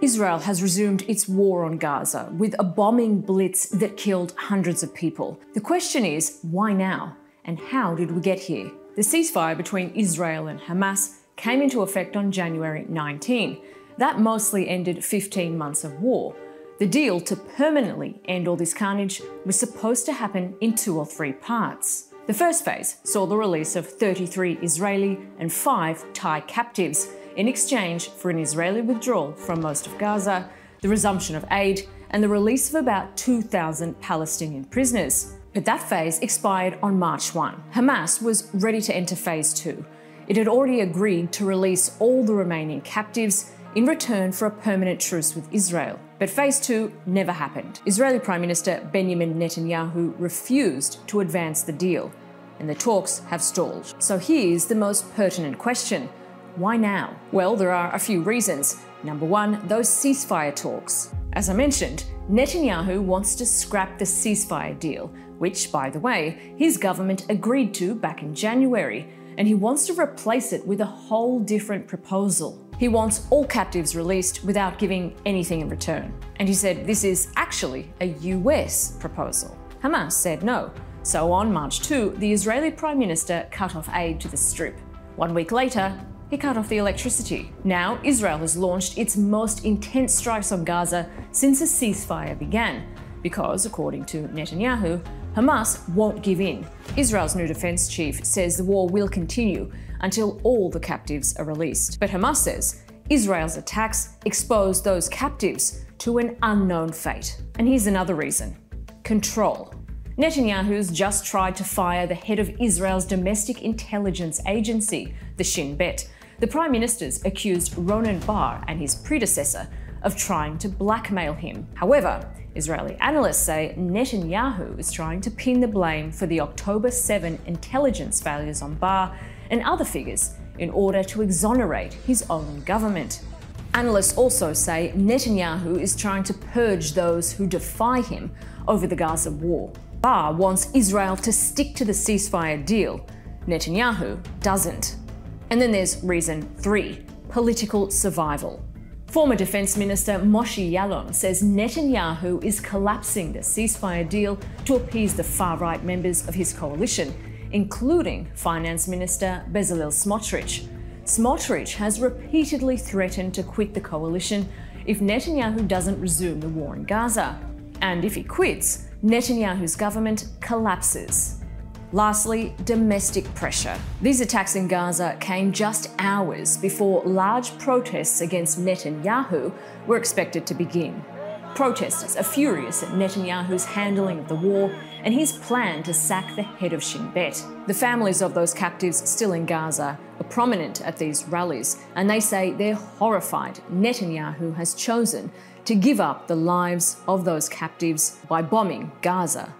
Israel has resumed its war on Gaza with a bombing blitz that killed hundreds of people. The question is, why now? And how did we get here? The ceasefire between Israel and Hamas came into effect on January 19. That mostly ended 15 months of war. The deal to permanently end all this carnage was supposed to happen in 2 or 3 parts. The first phase saw the release of 33 Israeli and 5 Thai captives in exchange for an Israeli withdrawal from most of Gaza, the resumption of aid, and the release of about 2,000 Palestinian prisoners. But that phase expired on March 1. Hamas was ready to enter phase 2. It had already agreed to release all the remaining captives in return for a permanent truce with Israel. But phase 2 never happened. Israeli Prime Minister Benjamin Netanyahu refused to advance the deal, and the talks have stalled. So here's the most pertinent question. Why now? Well, there are a few reasons. Number 1, those ceasefire talks. As I mentioned, Netanyahu wants to scrap the ceasefire deal, which, by the way, his government agreed to back in January, and he wants to replace it with a whole different proposal. He wants all captives released without giving anything in return. And he said this is actually a US proposal. Hamas said no. So on March 2, the Israeli Prime Minister cut off aid to the Strip. 1 week later, he cut off the electricity. Now, Israel has launched its most intense strikes on Gaza since a ceasefire began, because, according to Netanyahu, Hamas won't give in. Israel's new defense chief says the war will continue until all the captives are released. But Hamas says Israel's attacks expose those captives to an unknown fate. And here's another reason: control. Netanyahu's just tried to fire the head of Israel's domestic intelligence agency, the Shin Bet. The Prime Minister's accused Ronen Bar and his predecessor of trying to blackmail him. However, Israeli analysts say Netanyahu is trying to pin the blame for the October 7 intelligence failures on Bar and other figures in order to exonerate his own government. Analysts also say Netanyahu is trying to purge those who defy him over the Gaza war. Bar wants Israel to stick to the ceasefire deal. Netanyahu doesn't. And then there's reason 3, political survival. Former Defense Minister Moshe Yaalon says Netanyahu is collapsing the ceasefire deal to appease the far-right members of his coalition, including Finance Minister Bezalel Smotrich. Smotrich has repeatedly threatened to quit the coalition if Netanyahu doesn't resume the war in Gaza. And if he quits, Netanyahu's government collapses. Lastly, domestic pressure. These attacks in Gaza came just hours before large protests against Netanyahu were expected to begin. Protesters are furious at Netanyahu's handling of the war and his plan to sack the head of Shin Bet. The families of those captives still in Gaza are prominent at these rallies, and they say they're horrified Netanyahu has chosen to give up the lives of those captives by bombing Gaza.